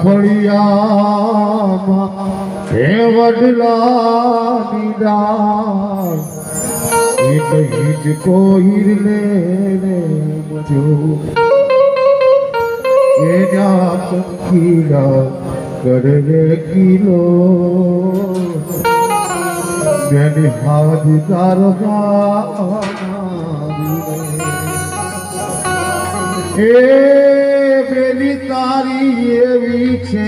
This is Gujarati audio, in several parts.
ફળિયામાં હે વડલાની ડાળ હિજ કોઈરને મજો એના પંખીડા કરે કિલો મેને હાજદાર એ બેલી તારી એવી છે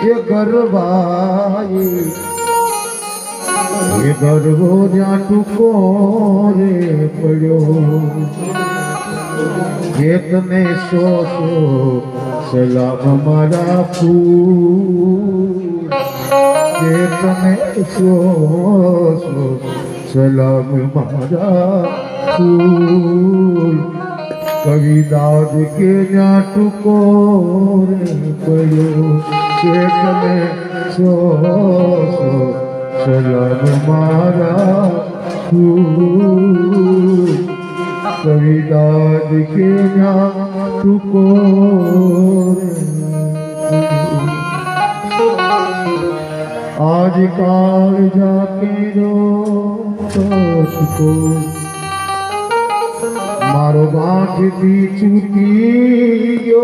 એ ગરબાઈ એ ગરબો જ્યાં ટૂંકો રે પડ્યો જે તને સો સલામ મારા ફૂલ જે તને સો સલામ મારા ફૂલ કવિદાદ કે જ્યાં ટૂંકો રે પડ્યો જે તને સો સલામ મારા ફૂલ કવિદાદ કે જ્યાં ટૂંકો आज काल जाके रो मारो गांठ भी छूटी गयो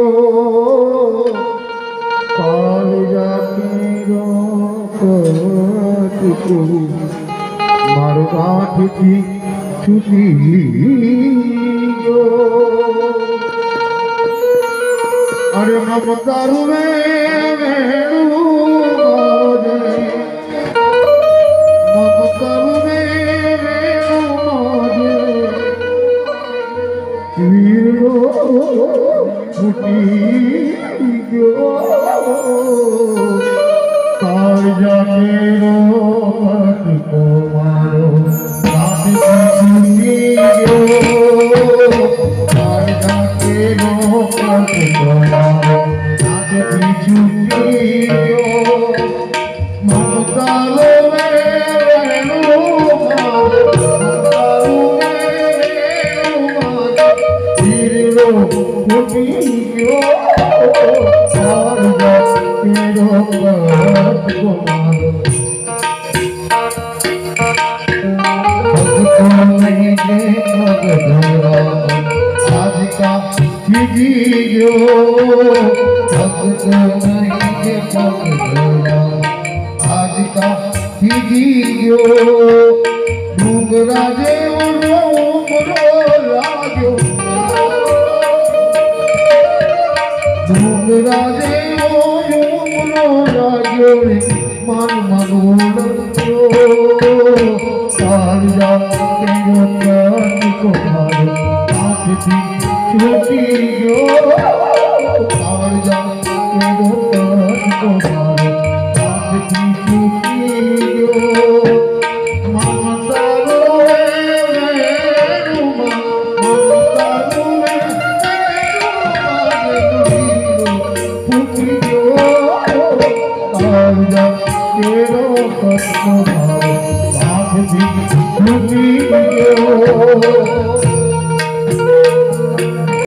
काल जाके रो मारो गांठ भी छूटी गयो अरे ममता रुवे Thank you.